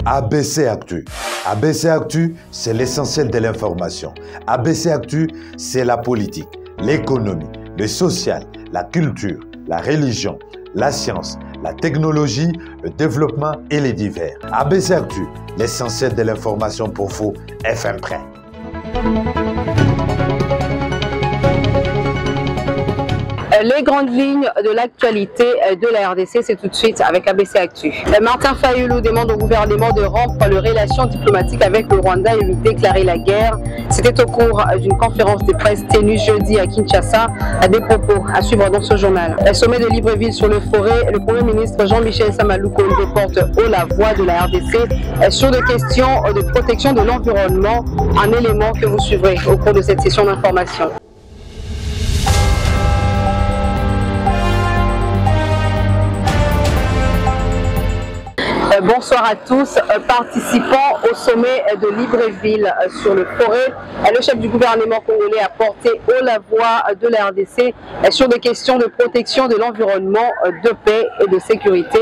ABC Actu. ABC Actu, c'est l'essentiel de l'information. ABC Actu, c'est la politique, l'économie, le social, la culture, la religion, la science, la technologie, le développement et les divers. ABC Actu, l'essentiel de l'information pour vous, FM Prêt. Les grandes lignes de l'actualité de la RDC, c'est tout de suite avec ABC Actu. Martin Fayulu demande au gouvernement de rompre les relations diplomatiques avec le Rwanda et lui déclarer la guerre. C'était au cours d'une conférence de presse tenue jeudi à Kinshasa. Des propos à suivre dans ce journal. Au sommet de Libreville sur le Forêt, le Premier ministre Jean-Michel Samalouko porte haut la voix de la RDC sur des questions de protection de l'environnement, un élément que vous suivrez au cours de cette session d'information. Bonsoir à tous. Participant au sommet de Libreville sur le Forêt, le chef du gouvernement congolais a porté haut la voix de la RDC sur des questions de protection de l'environnement, de paix et de sécurité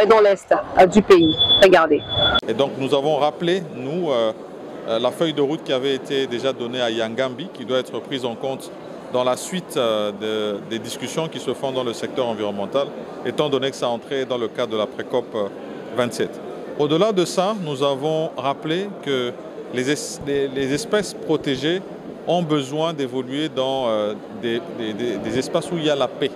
dans l'Est du pays. Regardez. Et donc nous avons rappelé, nous, la feuille de route qui avait été déjà donnée à Yangambi, qui doit être prise en compte dans la suite des discussions qui se font dans le secteur environnemental, étant donné que ça entrait dans le cadre de la pré-COP 27. Au-delà de ça, nous avons rappelé que les espèces protégées ont besoin d'évoluer dans des espaces où il y a la paix.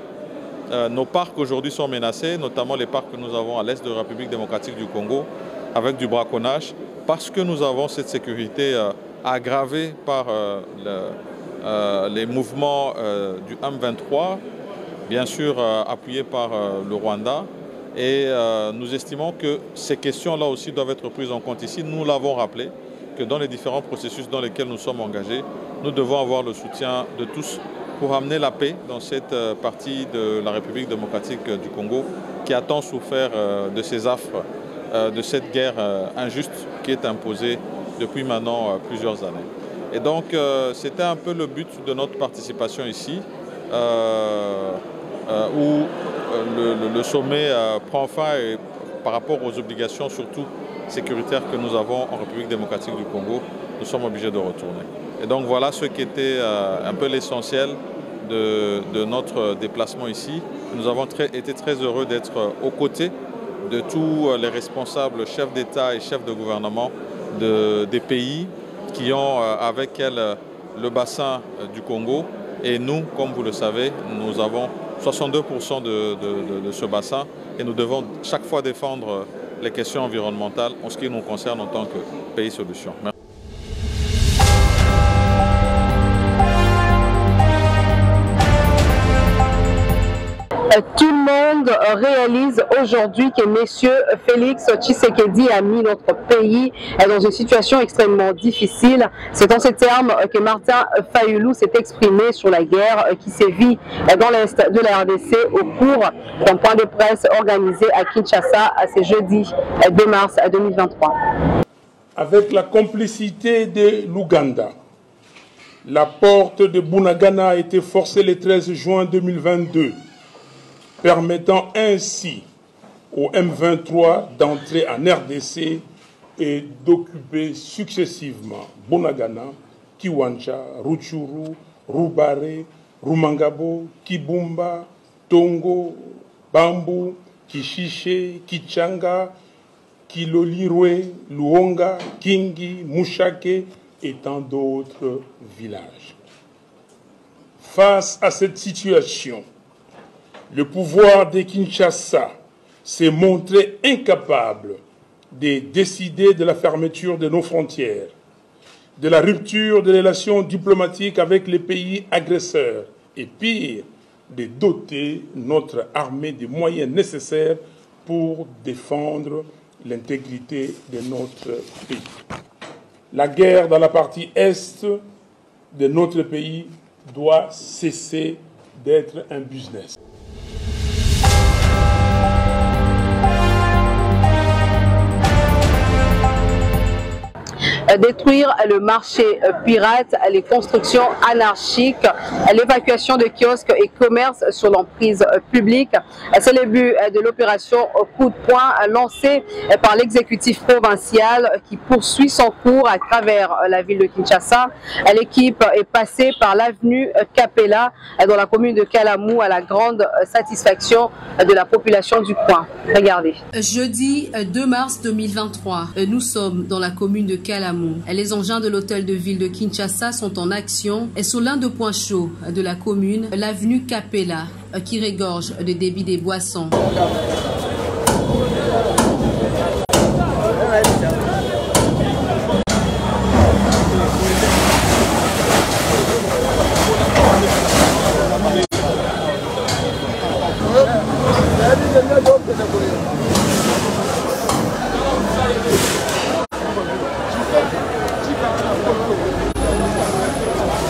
Nos parcs aujourd'hui sont menacés, notamment les parcs que nous avons à l'est de la République démocratique du Congo, avec du braconnage, parce que nous avons cette sécurité aggravée par les mouvements du M23, bien sûr appuyés par le Rwanda. Et nous estimons que ces questions-là aussi doivent être prises en compte ici. Nous l'avons rappelé, que dans les différents processus dans lesquels nous sommes engagés, nous devons avoir le soutien de tous pour amener la paix dans cette partie de la République démocratique du Congo qui a tant souffert de ces affres, de cette guerre injuste qui est imposée depuis maintenant plusieurs années. Et donc c'était un peu le but de notre participation ici, où le sommet prend fin et par rapport aux obligations surtout sécuritaires que nous avons en République démocratique du Congo, nous sommes obligés de retourner. Et donc voilà ce qui était un peu l'essentiel de notre déplacement ici. Nous avons été très heureux d'être aux côtés de tous les responsables, chefs d'État et chefs de gouvernement des pays qui ont avec elles le bassin du Congo. Et nous, comme vous le savez, nous avons 62% de ce bassin et nous devons chaque fois défendre les questions environnementales en ce qui nous concerne en tant que pays solution. Merci. Tout le monde réalise aujourd'hui que M. Félix Tshisekedi a mis notre pays dans une situation extrêmement difficile. C'est en ces termes que Martin Fayulu s'est exprimé sur la guerre qui sévit dans l'Est de la RDC au cours d'un point de presse organisé à Kinshasa ce jeudi 2 mars 2023. Avec la complicité de l'Ouganda, la porte de Bunagana a été forcée le 13 juin 2022. Permettant ainsi au M23 d'entrer en RDC et d'occuper successivement Bunagana, Kiwanja, Rutshuru, Rubare, Rumangabo, Kibumba, Tongo, Bambu, Kishishe, Kichanga, Kilolirwe, Luonga, Kingi, Mushake et tant d'autres villages. Face à cette situation, le pouvoir de Kinshasa s'est montré incapable de décider de la fermeture de nos frontières, de la rupture des relations diplomatiques avec les pays agresseurs et pire, de doter notre armée des moyens nécessaires pour défendre l'intégrité de notre pays. La guerre dans la partie est de notre pays doit cesser d'être un business. détruire le marché pirate, les constructions anarchiques, l'évacuation de kiosques et commerces sur l'emprise publique. C'est le but de l'opération Coup de poing lancée par l'exécutif provincial qui poursuit son cours à travers la ville de Kinshasa. L'équipe est passée par l'avenue Capella dans la commune de Kalamou à la grande satisfaction de la population du coin. Regardez. Jeudi 2 mars 2023, nous sommes dans la commune de Kalamou. Les engins de l'hôtel de ville de Kinshasa sont en action et sur l'un des points chauds de la commune, l'avenue Capella qui regorge de débit des boissons.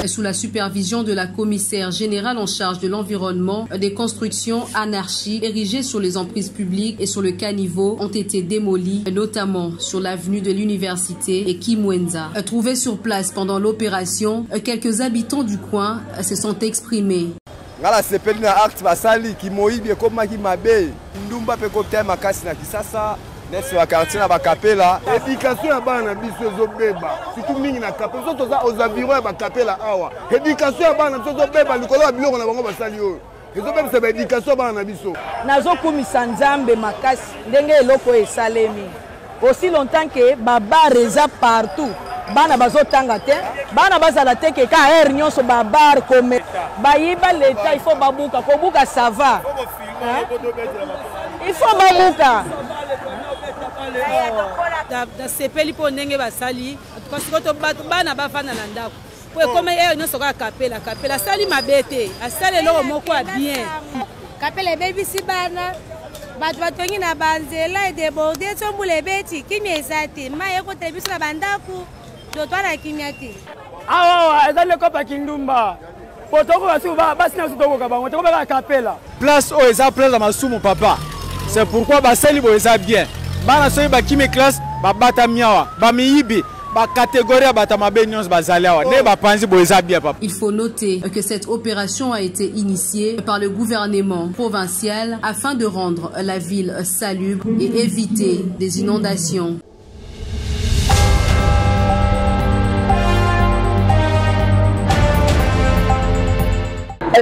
Sous la supervision de la commissaire générale en charge de l'environnement, des constructions anarchiques érigées sur les emprises publiques et sur le caniveau ont été démolies, notamment sur l'avenue de l'université et Kimwenza. Trouvés sur place pendant l'opération, quelques habitants du coin se sont exprimés. Nesi wa quartier na bakapela éducation ya bana biso ezobeba surtout mingi na kapela so toza aux environs ya bakapela awa éducation ya bana biso ezobeba likolo ya biloko na bango basali oyo ezobeba sa éducation bana na biso nazokumisa nzambe makasi ndenge eloko esalemi aussi longtemps que babar eza partout bana bazotanga te bana bazala te ke ka air nyonso babar comme bayiba leta il faut babuka kobuka ça va il faut babuka da sepeli po ndenge basali tukasikoto bana bafana na ndako po comme nyonso ka kapela sali mabete asali loko moko ya bien kapela bebisi bana bato batongi na banzela edeborde tombula ebeti kimia eza te mai ekota biso na bandako totwala kimia te awa ezali lekopa kindumba po tokobasi basi na biso tokoka bango tokobeka kapela place oyo eza place ya masumu papa c'est pourquoi basali bo eza bien bana soki bakimi classe babata miawa bamiyibi bakategoria batamabe nyonso bazali awa ne bapanzi bo eza bien papa. Il faut noter que cette opération a été initiée par le gouvernement provincial afin de rendre la ville salubre et éviter des inondations.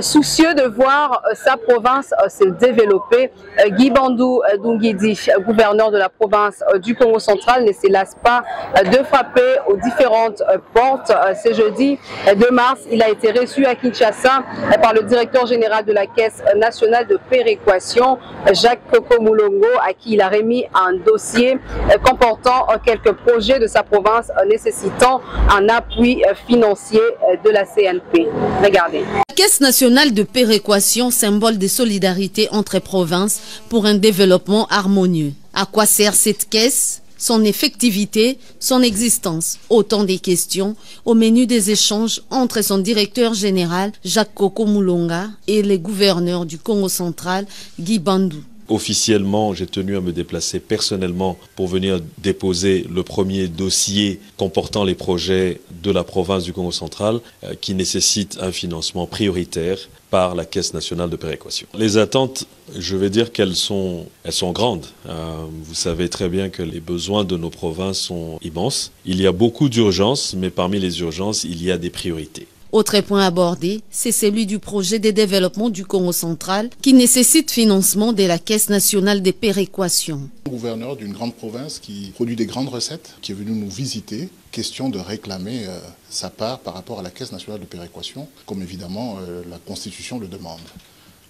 Soucieux de voir sa province se développer, Guy Bandou Dungidi, gouverneur de la province du Congo central, ne se lasse pas de frapper aux différentes portes. Ce jeudi 2 mars, il a été reçu à Kinshasa par le directeur général de la Caisse nationale de péréquation, Jacques Kokomulongo, à qui il a remis un dossier comportant quelques projets de sa province nécessitant un appui financier de la CNP. Regardez. La Caisse nationale de péréquation, symbole de solidarité entre provinces pour un développement harmonieux. À quoi sert cette caisse? Son effectivité, son existence, autant de questions au menu des échanges entre son directeur général Jacques Kokomulonga et le gouverneur du Congo central Guy Bandou. Officiellement, j'ai tenu à me déplacer personnellement pour venir déposer le premier dossier comportant les projets de la province du Congo central qui nécessitent un financement prioritaire par la Caisse nationale de péréquation. Les attentes, je vais dire qu'elles sont grandes. Vous savez très bien que les besoins de nos provinces sont immenses. Il y a beaucoup d'urgences, mais parmi les urgences, il y a des priorités. Autre point abordé, c'est celui du projet de développement du Congo central qui nécessite financement de la Caisse nationale de péréquation. Gouverneur d'une grande province qui produit des grandes recettes, qui est venu nous visiter, question de réclamer sa part par rapport à la Caisse nationale de péréquation, comme évidemment la Constitution le demande.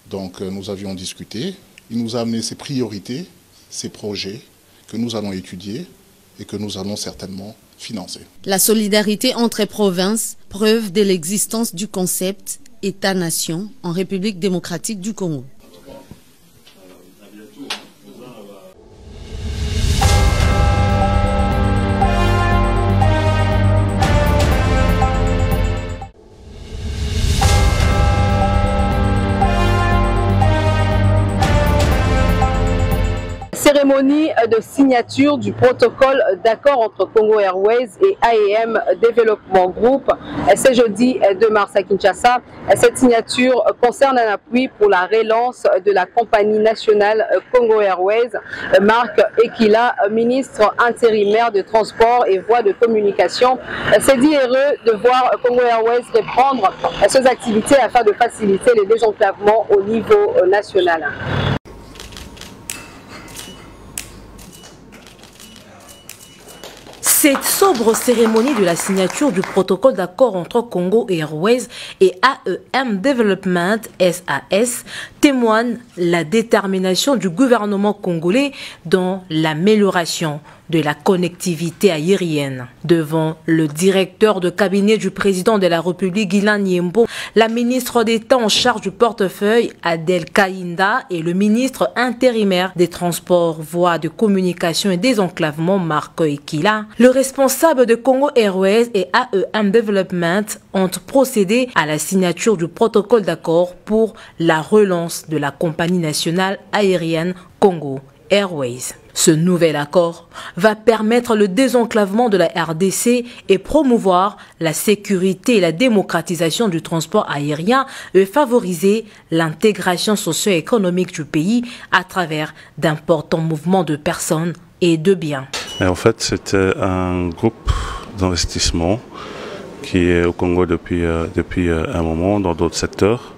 Donc nous avions discuté, il nous a amené ses priorités, ses projets que nous allons étudier et que nous allons certainement financer. La solidarité entre provinces, preuve de l'existence du concept État-nation en République démocratique du Congo. Cérémonie de signature du protocole d'accord entre Congo Airways et AEM Development Group. C'est jeudi 2 mars à Kinshasa. Cette signature concerne un appui pour la relance de la compagnie nationale Congo Airways. Marc Ekila, ministre intérimaire de Transport et Voies de Communication, s'est dit heureux de voir Congo Airways reprendre ses activités afin de faciliter le désenclavement au niveau national. Cette sobre cérémonie de la signature du protocole d'accord entre Congo Airways et AEM Development SAS témoigne la détermination du gouvernement congolais dans l'amélioration de la connectivité aérienne. Devant le directeur de cabinet du président de la République, Guilain Niembo, la ministre d'État en charge du portefeuille, Adel Kainda, et le ministre intérimaire des Transports, Voies de Communication et Désenclavement, Marc Ekila, le responsable de Congo Airways et AEM Development ont procédé à la signature du protocole d'accord pour la relance de la compagnie nationale aérienne Congo Airways. Ce nouvel accord va permettre le désenclavement de la RDC et promouvoir la sécurité et la démocratisation du transport aérien et favoriser l'intégration socio-économique du pays à travers d'importants mouvements de personnes et de biens. Et en fait, c'était un groupe d'investissement qui est au Congo depuis un moment dans d'autres secteurs.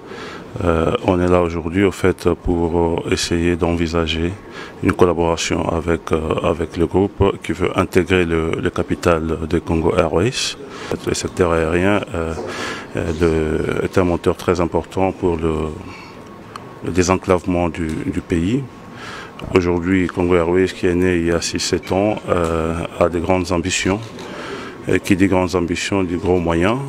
On est là aujourd'hui au fait pour essayer d'envisager une collaboration avec le groupe qui veut intégrer le capital de Congo Airways. Le secteur aérien est un moteur très important pour le désenclavement du pays. Aujourd'hui, Congo Airways, qui est né il y a 6-7 ans, a des grandes ambitions. Et qui dit grandes ambitions, dit gros moyens.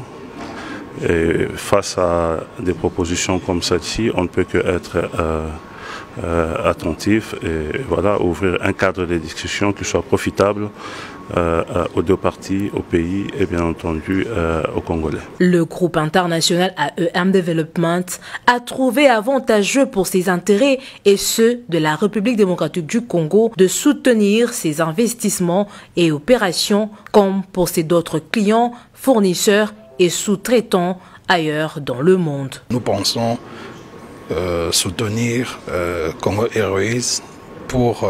Et face à des propositions comme celle-ci, on ne peut que être attentif et voilà, ouvrir un cadre de discussion qui soit profitable aux deux parties, au pays et bien entendu aux Congolais. Le groupe international AEM Development a trouvé avantageux pour ses intérêts et ceux de la République démocratique du Congo de soutenir ses investissements et opérations comme pour ses d'autres clients, fournisseurs et sous-traitants ailleurs dans le monde. Nous pensons soutenir Congo Airways pour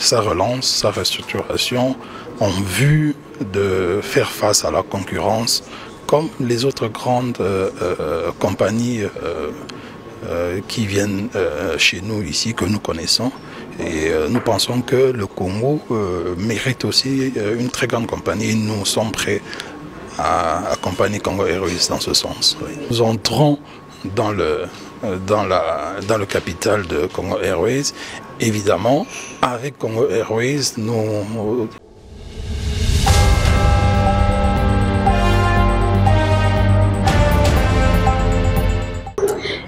sa relance, sa restructuration en vue de faire face à la concurrence comme les autres grandes compagnies qui viennent chez nous ici, que nous connaissons. Et nous pensons que le Congo mérite aussi une très grande compagnie. Nous sommes prêts à accompagner Congo Airways dans ce sens. Oui. Nous entrons dans le capital de Congo Airways. Évidemment, avec Congo Airways, nous...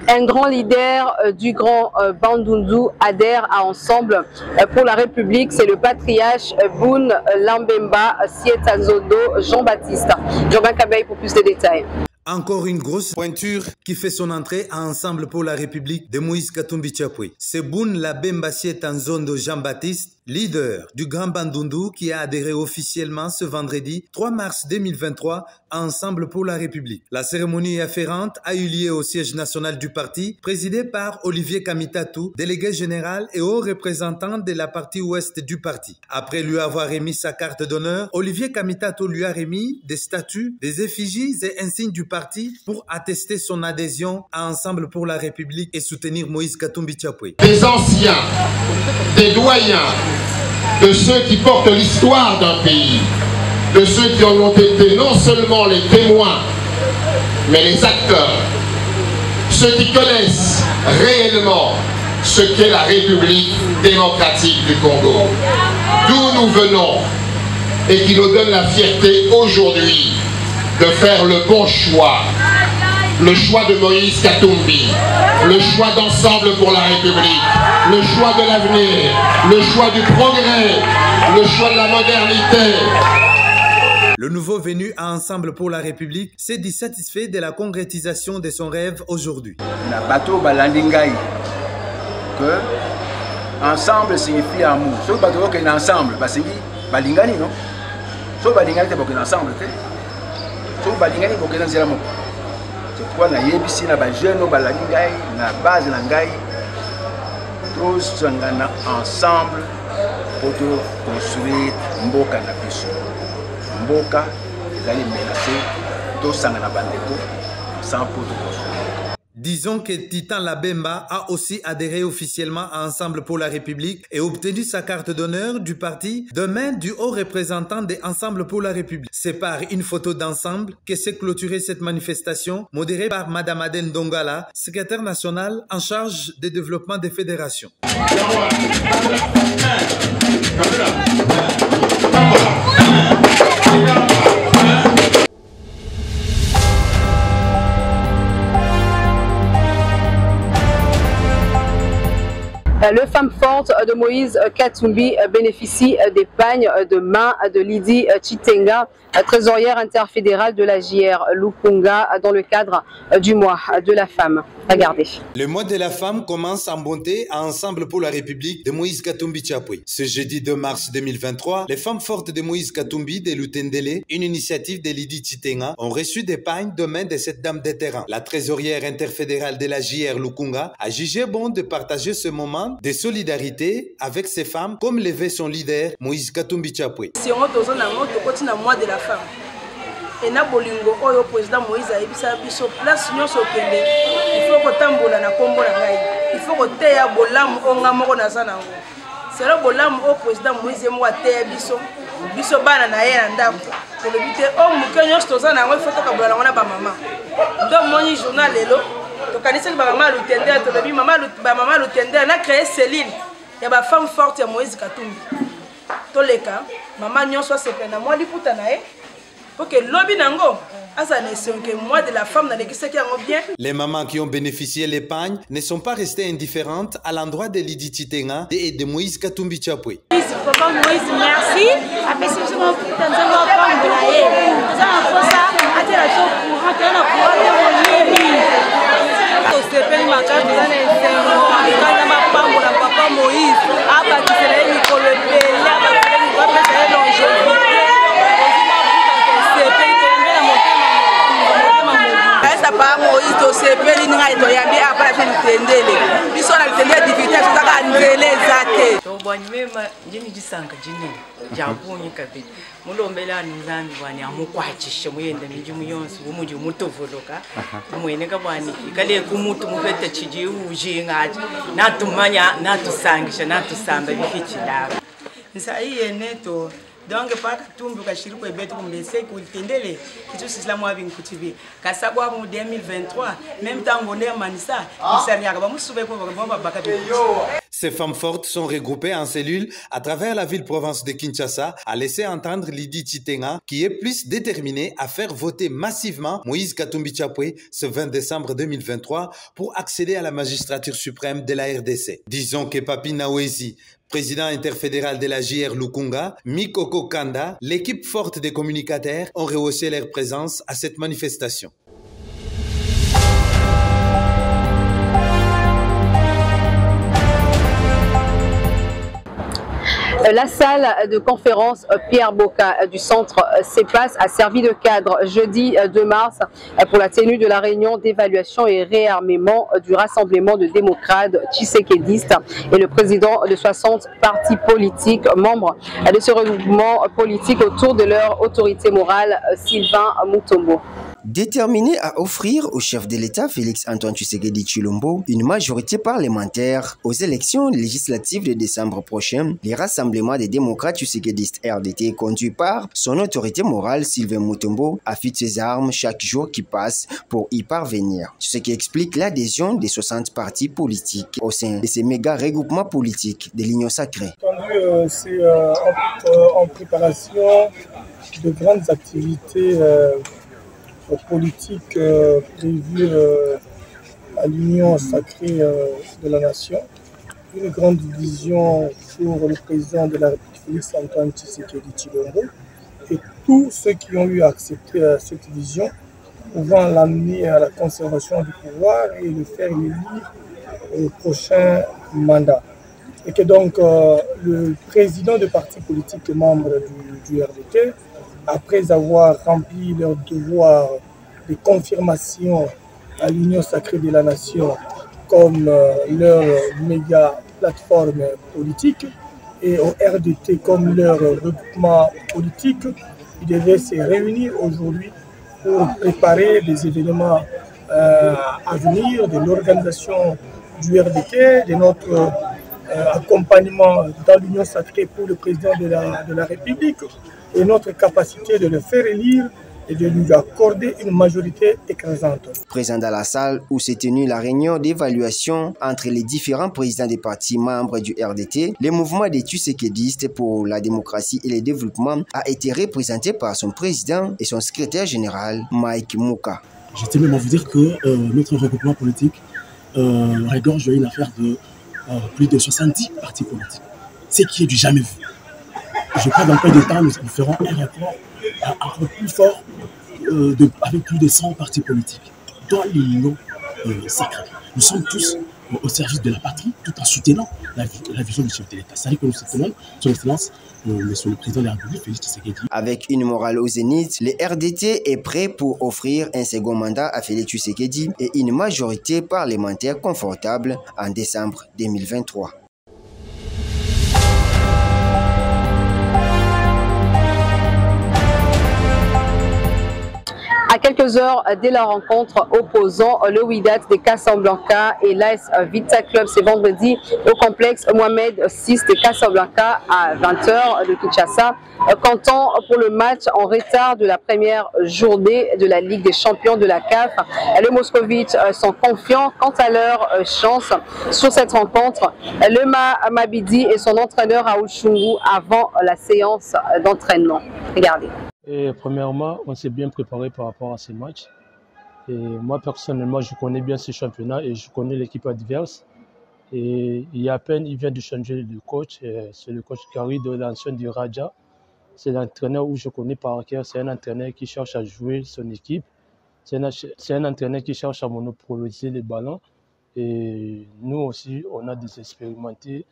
Un grand leader du Grand Bandundu adhère à Ensemble pour la République. C'est le patriarche Boun Lambemba Sietanzondo Jean-Baptiste. Jean-Baptiste Kabeï pour plus de détails. Encore une grosse pointure qui fait son entrée à Ensemble pour la République de Moïse Katumbi Tchapoué. C'est Boun Lambemba Sietanzondo Jean-Baptiste, leader du Grand Bandundu, qui a adhéré officiellement ce vendredi 3 mars 2023 à Ensemble pour la République. La cérémonie afférente a eu lieu au siège national du parti, présidé par Olivier Kamitatou, délégué général et haut représentant de la partie ouest du parti. Après lui avoir remis sa carte d'honneur, Olivier Kamitatou lui a remis des statues, des effigies et insignes du parti pour attester son adhésion à Ensemble pour la République et soutenir Moïse Katumbi Tchapoué. Des anciens, des doyens, de ceux qui portent l'histoire d'un pays, de ceux qui en ont été non seulement les témoins, mais les acteurs, ceux qui connaissent réellement ce qu'est la République démocratique du Congo, d'où nous venons et qui nous donne la fierté aujourd'hui de faire le bon choix, le choix de Moïse Katumbi, le choix d'Ensemble pour la République, le choix de l'avenir, le choix du progrès, le choix de la modernité. Le nouveau venu à Ensemble pour la République s'est dit satisfait de la concrétisation de son rêve aujourd'hui. que ensemble signifie amour. Si vous êtes ensemble, c'est balingani, non? Si vous êtes ensemble, si vous êtes ensemble, c'est pourquoi na yebisi na ba jeune no balaki ngai na base na ngai tous sangana ensemble pour construire mboka na biso. Mboka ezali menacé tous sangana bandeko ensemble pour construire. Disons que Titan Labemba a aussi adhéré officiellement à Ensemble pour la République et obtenu sa carte d'honneur du parti de main du haut représentant de Ensemble pour la République. C'est par une photo d'ensemble que s'est clôturée cette manifestation, modérée par Madame Aden Dongala, secrétaire nationale en charge du développement des fédérations. Le Femme Forte de Moïse Katumbi bénéficie des pagnes de main de Lydie Chitenga, trésorière interfédérale de la JR Lukunga, dans le cadre du mois de la femme. Regardez. Le mois de la femme commence en bonté à Ensemble pour la République de Moïse Katumbi Chapwe. Ce jeudi 2 mars 2023, les femmes fortes de Moïse Katumbi de Lutendele, une initiative de Lydie Chitenga, ont reçu des pagnes de main de cette dame de terrain. La trésorière interfédérale de la JR Lukunga a jugé bon de partager ce moment de solidarité avec ces femmes, comme levait son leader Moïse Katumbi Chapwe. Si on est dans le mois de la femme, et na bolingo oyo président Moïse a ebisa biso place nyonso kende il faut kotambola na kombo na ngai il faut koteya bolamu onga moko na zanango c'est le bolamu au président Moïse mo ateya biso bana na ye na ndako pour le but o muke nyonso tozana ngo il faut tokabola ngona ba mama donc moni journal lelo to kanisa ba mama Lutendele to lobi mama Lutendele na créer cellule ya ba femme forte ya Moïse Katumbi to leka mama nyonso sepena mo liputa na ye. Les mamans qui ont bénéficié des pagnes ne sont pas restées indifférentes à l'endroit de Lydie Chitenga et de Moïse Katumbi Chapwe. Papa Moïse, merci. Après, c'est ce qu'on Papa Moïse to sepeli ngai to yambi apa la Lutendele biso na Lutendele difficulté tutaka ndele zate to bwani mema njini jisanga jini jabunyi kabisa mulombela nzambi bwani amukwacishe muyende miji muyonsi umuji mutovoloka mwene ka bwani kale kumutu mupete chiji ujingaje natumanya natusangisha natusamba bifichilaba nsaiye neto donc pas Katumbi kashiri ko beto kumese ko Lutendele kitu sisla mwa bingu TV kasabwa mu 2023 même temps ngone manisa isariaka ba musube ko ba baka. Ces femmes fortes sont regroupées en cellules à travers la ville-province de Kinshasa, a laissé entendre Lydie Chitenga, qui est plus déterminée à faire voter massivement Moïse Katumbi Chapwe ce 20 décembre 2023 pour accéder à la magistrature suprême de la RDC. Disons que Papi Nawezi, président interfédéral de la JR Lukunga, Mikoko Kanda, l'équipe forte des communicateurs ont rehaussé leur présence à cette manifestation. La salle de conférence Pierre Boka du centre CEPAS a servi de cadre jeudi 2 mars pour la tenue de la réunion d'évaluation et réarmement du rassemblement de démocrates tshisekédistes et le président de 60 partis politiques membres de ce regroupement politique autour de leur autorité morale, Sylvain Mutombo. Déterminé à offrir au chef de l'État Félix-Antoine Tshisekedi Tshilombo une majorité parlementaire aux élections législatives de décembre prochain, les rassemblements des démocrates tshisekédistes RDT conduits par son autorité morale Sylvain Mutombo affûte ses armes chaque jour qui passe pour y parvenir. Ce qui explique l'adhésion des 60 partis politiques au sein de ces méga regroupements politiques de l'Union sacrée. C'est en préparation de grandes activités politique prévue à l'Union sacrée de la nation, une grande vision pour le président de la République Félix-Antoine Tshisekedi Tshilombo et tous ceux qui ont eu à accepter cette vision pouvant l'amener à la conservation du pouvoir et le faire élire au prochain mandat. Et que donc le président de parti politique membre du RDT, après avoir rempli leur devoir de confirmation à l'Union sacrée de la nation comme leur méga plateforme politique et au RDT comme leur regroupement politique, ils devaient se réunir aujourd'hui pour préparer des événements à venir de l'organisation du RDT, de notre accompagnement dans l'Union sacrée pour le président de la République et notre capacité de le faire élire et de lui accorder une majorité écrasante. Présent dans la salle où s'est tenue la réunion d'évaluation entre les différents présidents des partis membres du RDT, le mouvement des Tshisekedi pour la démocratie et le développement a été représenté par son président et son secrétaire général, Mike Mouka. Je tiens même à vous dire que notre regroupement politique regorge une affaire de plus de 70 partis politiques, ce qui est du jamais vu. Je crois que dans peu de temps, nous ferons un record plus fort avec plus de 100 partis politiques dans l'union sacrée. Nous sommes tous au service de la patrie tout en soutenant la vision du chef de l'État. C'est-à-dire que nous soutenons son excellence, monsieur le président de la République, Félix Tshisekedi. Avec une morale au zénith, le RDT est prêt pour offrir un second mandat à Félix Tshisekedi et une majorité parlementaire confortable en décembre 2023. À quelques heures dès la rencontre opposant le Wydad de Casablanca et l'AS Vita Club, c'est vendredi au complexe Mohamed VI de Casablanca à 20h de Kinshasa. Comptant pour le match en retard de la première journée de la Ligue des champions de la CAF, les Moscovites sont confiants quant à leur chance sur cette rencontre. Lema Mabidi et son entraîneur Raoul Chungu avant la séance d'entraînement. Regardez. Et premièrement, on s'est bien préparé par rapport à ces matchs. Et moi, personnellement, je connais bien ce championnat et je connais l'équipe adverse. Et il y a à peine, il vient de changer de coach. C'est le coach Kari de l'ancien du Raja. C'est l'entraîneur où je connais par cœur. C'est un entraîneur qui cherche à jouer son équipe. C'est un entraîneur qui cherche à monopoliser les ballons. Et nous aussi, on a des expérimentés.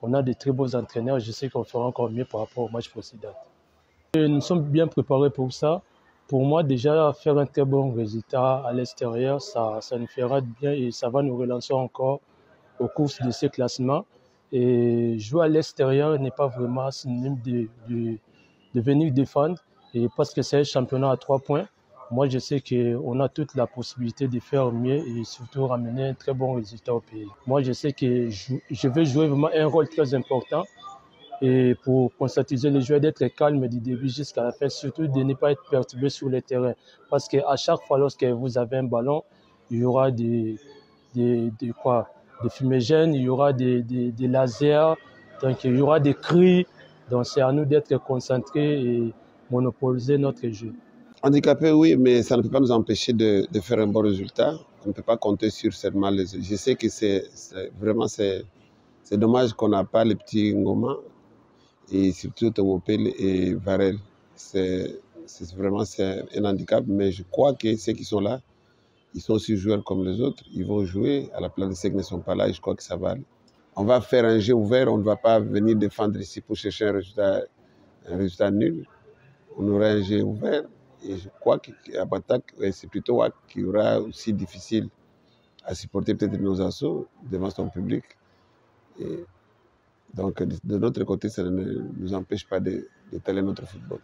On a des très beaux entraîneurs. Je sais qu'on fera encore mieux par rapport au match précédent. Nous sommes bien préparés pour ça. Pour moi, déjà, faire un très bon résultat à l'extérieur, ça nous fera bien et ça va nous relancer encore aux courses de ces classements. Et jouer à l'extérieur n'est pas vraiment synonyme de venir défendre. Et parce que c'est un championnat à 3 points, moi, je sais qu'on a toute la possibilité de faire mieux et surtout ramener un très bon résultat au pays. Moi, je sais que je vais jouer vraiment un rôle très important. Et pour conscientiser les joueurs d'être calmes du début jusqu'à la fin, surtout de ne pas être perturbés sur le terrain. Parce qu'à chaque fois, lorsque vous avez un ballon, il y aura des fumigènes, il y aura des lasers, donc il y aura des cris. Donc c'est à nous d'être concentrés et monopoliser notre jeu. Handicapés, oui, mais ça ne peut pas nous empêcher de faire un bon résultat. On ne peut pas compter sur seulement les autres. Je sais que c'est dommage qu'on n'a pas les petits Ngoma. Et surtout Tomopel et Varel. C'est vraiment un handicap, mais je crois que ceux qui sont là, ils sont aussi joueurs comme les autres. Ils vont jouer à la place de ceux qui ne sont pas là et je crois que ça va aller. On va faire un jeu ouvert, on ne va pas venir défendre ici pour chercher un résultat nul. On aura un jeu ouvert et je crois qu'à Batak, c'est plutôt Wak qui aura aussi difficile à supporter peut-être nos assauts devant son public. Et donc, de notre côté, ça ne nous empêche pas d'étaler notre football.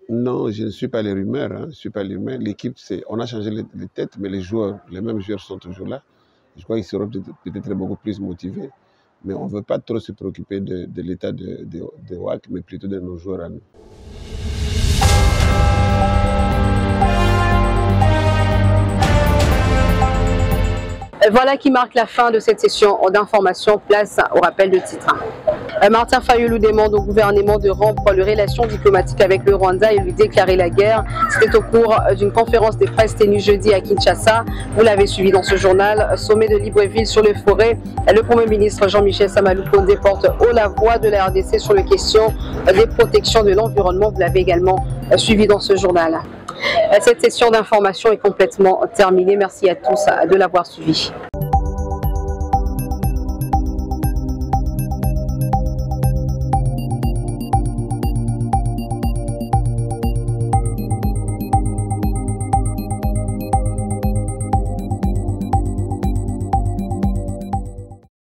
Non, je ne suis pas les rumeurs. Hein. Je suis pas les rumeurs. L'équipe, on a changé les têtes, mais les mêmes joueurs sont toujours là. Je crois qu'ils seront peut-être beaucoup plus motivés. Mais on ne veut pas trop se préoccuper de l'état de WAC, mais plutôt de nos joueurs à nous. Voilà qui marque la fin de cette session d'information. Place au rappel de titre. Martin Fayulu demande au gouvernement de rompre les relations diplomatiques avec le Rwanda et lui déclarer la guerre. C'était au cours d'une conférence de presse tenue jeudi à Kinshasa. Vous l'avez suivi dans ce journal. Sommet de Libreville sur les forêts. Le Premier ministre Jean-Michel Samaloukonde porte haut la voix de la RDC sur les questions des protections de l'environnement. Vous l'avez également suivi dans ce journal. Cette session d'information est complètement terminée. Merci à tous de l'avoir suivi.